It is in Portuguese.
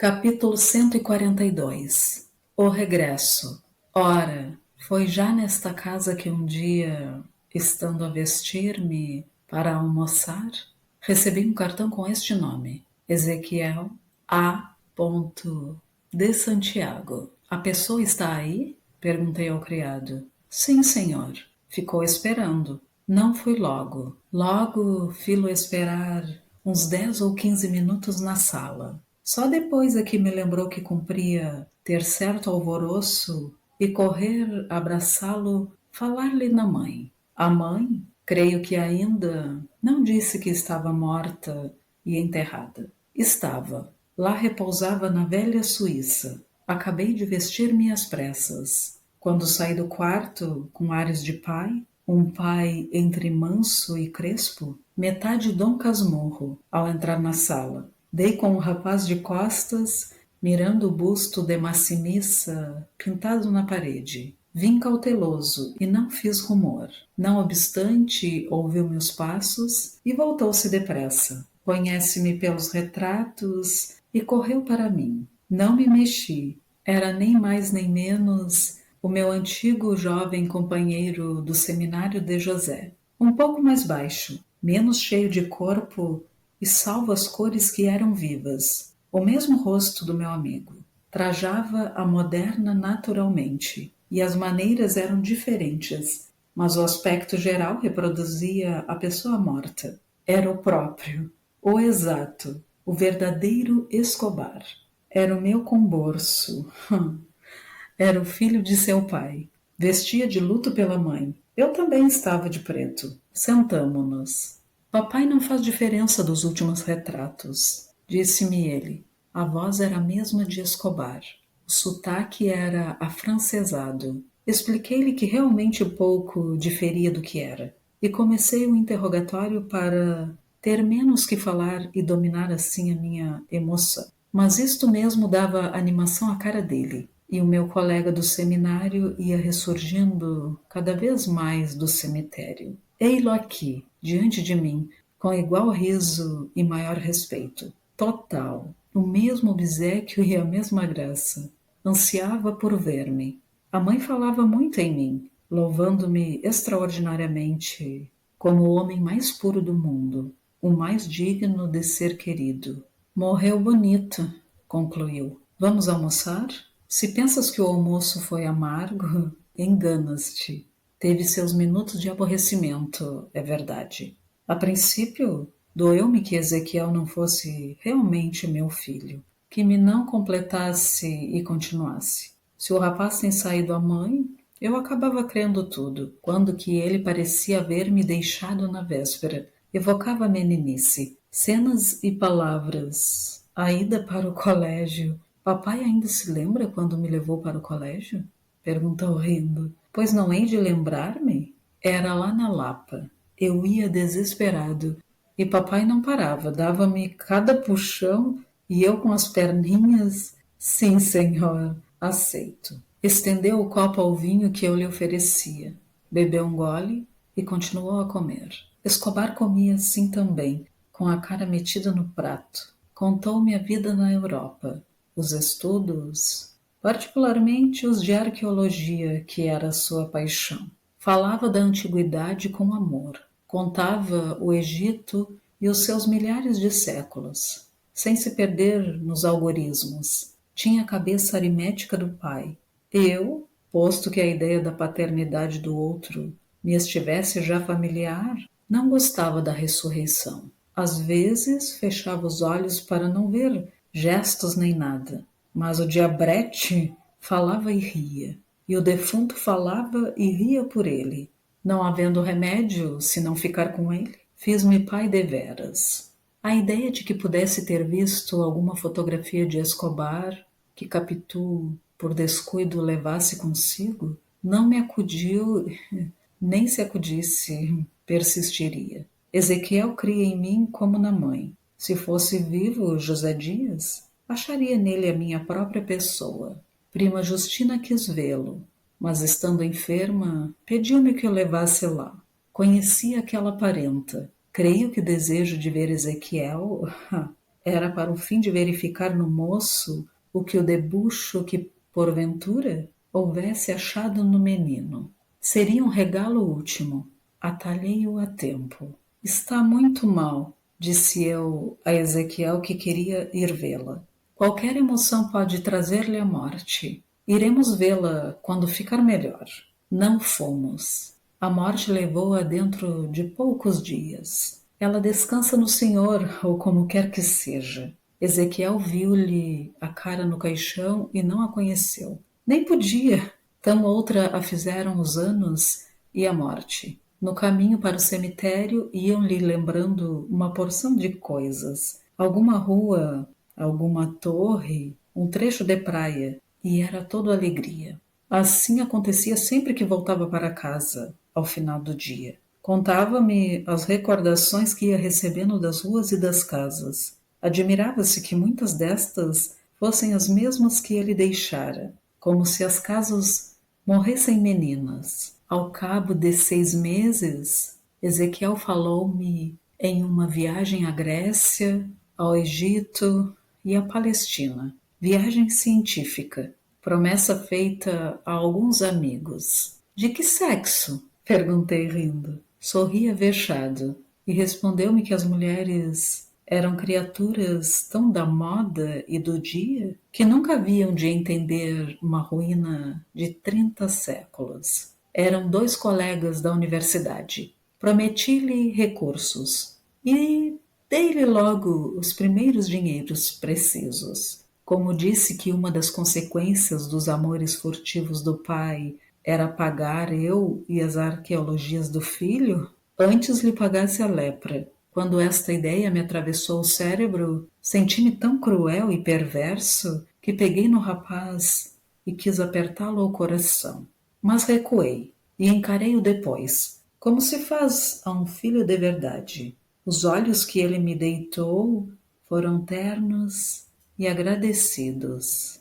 Capítulo 142. O regresso. Ora, foi já nesta casa que um dia, estando a vestir-me para almoçar, recebi um cartão com este nome: Ezequiel A. de Santiago. A pessoa está aí? Perguntei ao criado. Sim, senhor. Ficou esperando. Não fui logo. Logo filo esperar uns 10 ou 15 minutos na sala. Só depois é que me lembrou que cumpria ter certo alvoroço e correr abraçá-lo, falar-lhe na mãe. A mãe, creio que ainda não disse que estava morta e enterrada. Estava. Lá repousava na velha Suíça. Acabei de vestir-me às pressas. Quando saí do quarto, com ares de pai, um pai entre manso e crespo, metade Dom Casmurro, ao entrar na sala. Dei com o rapaz de costas, mirando o busto de Massinissa pintado na parede. Vim cauteloso e não fiz rumor. Não obstante, ouviu meus passos e voltou-se depressa. Conhece-me pelos retratos e correu para mim. Não me mexi. Era nem mais nem menos o meu antigo jovem companheiro do seminário de José. Um pouco mais baixo, menos cheio de corpo e salvo as cores que eram vivas. O mesmo rosto do meu amigo. Trajava a moderna naturalmente, e as maneiras eram diferentes, mas o aspecto geral reproduzia a pessoa morta. Era o próprio, o exato, o verdadeiro Escobar. Era o meu comborço. Era o filho de seu pai. Vestia de luto pela mãe. Eu também estava de preto. Sentamo-nos. Papai não faz diferença dos últimos retratos, disse-me ele. A voz era a mesma de Escobar. O sotaque era afrancesado. Expliquei-lhe que realmente pouco diferia do que era, e comecei o interrogatório para ter menos que falar e dominar assim a minha emoção. Mas isto mesmo dava animação à cara dele, e o meu colega do seminário ia ressurgindo cada vez mais do cemitério. Ei-lo aqui, diante de mim, com igual riso e maior respeito. Total, o mesmo obséquio e a mesma graça. Ansiava por ver-me. A mãe falava muito em mim, louvando-me extraordinariamente como o homem mais puro do mundo, o mais digno de ser querido. Morreu bonita, concluiu. Vamos almoçar? Se pensas que o almoço foi amargo, enganas-te. Teve seus minutos de aborrecimento, é verdade. A princípio, doeu-me que Ezequiel não fosse realmente meu filho, que me não completasse e continuasse. Se o rapaz tem saído a mãe, eu acabava crendo tudo, quando que ele parecia haver-me deixado na véspera. Evocava a meninice, cenas e palavras. A ida para o colégio. Papai ainda se lembra quando me levou para o colégio? Perguntou rindo. Pois não hei de lembrar-me? Era lá na Lapa. Eu ia desesperado. E papai não parava, dava-me cada puxão e eu com as perninhas. Sim, senhor, aceito. Estendeu o copo ao vinho que eu lhe oferecia. Bebeu um gole e continuou a comer. Escobar comia assim também, com a cara metida no prato. Contou-me a vida na Europa, os estudos, particularmente os de arqueologia, que era a sua paixão. Falava da antiguidade com amor. Contava o Egito e os seus milhares de séculos, sem se perder nos algorismos. Tinha a cabeça aritmética do pai. Eu, posto que a ideia da paternidade do outro me estivesse já familiar, não gostava da ressurreição. Às vezes fechava os olhos para não ver gestos nem nada, mas o diabrete falava e ria, e o defunto falava e ria por ele. Não havendo remédio, se não ficar com ele, fiz-me pai deveras. A ideia de que pudesse ter visto alguma fotografia de Escobar, que Capitu, por descuido, levasse consigo, não me acudiu, nem se acudisse, persistiria. Ezequiel cria em mim como na mãe. Se fosse vivo José Dias, acharia nele a minha própria pessoa. Prima Justina quis vê-lo, mas estando enferma, pediu-me que o levasse lá. Conhecia aquela parenta. Creio que o desejo de ver Ezequiel Era para o fim de verificar no moço o que o debuxo que, porventura, houvesse achado no menino. Seria um regalo último. Atalhei-o a tempo. Está muito mal, disse eu a Ezequiel que queria ir vê-la. Qualquer emoção pode trazer-lhe a morte. Iremos vê-la quando ficar melhor. Não fomos. A morte levou-a dentro de poucos dias. Ela descansa no Senhor, ou como quer que seja. Ezequiel viu-lhe a cara no caixão e não a conheceu. Nem podia. Tão outra a fizeram os anos e a morte. No caminho para o cemitério iam-lhe lembrando uma porção de coisas. Alguma rua, alguma torre, um trecho de praia, e era todo alegria. Assim acontecia sempre que voltava para casa, ao final do dia. Contava-me as recordações que ia recebendo das ruas e das casas. Admirava-se que muitas destas fossem as mesmas que ele deixara, como se as casas morressem meninas. Ao cabo de 6 meses, Ezequiel falou-me em uma viagem à Grécia, ao Egito e à Palestina. Viagem científica, promessa feita a alguns amigos. De que sexo? Perguntei rindo. Sorria vexado e respondeu-me que as mulheres eram criaturas tão da moda e do dia que nunca haviam de entender uma ruína de 30 séculos. Eram 2 colegas da universidade. Prometi-lhe recursos e dei-lhe logo os primeiros dinheiros precisos. Como disse que uma das consequências dos amores furtivos do pai era pagar eu e as arqueologias do filho, antes lhe pagasse a lepra. Quando esta ideia me atravessou o cérebro, senti-me tão cruel e perverso que peguei no rapaz e quis apertá-lo ao coração. Mas recuei e encarei-o depois, como se faz a um filho de verdade. Os olhos que ele me deitou foram ternos e agradecidos.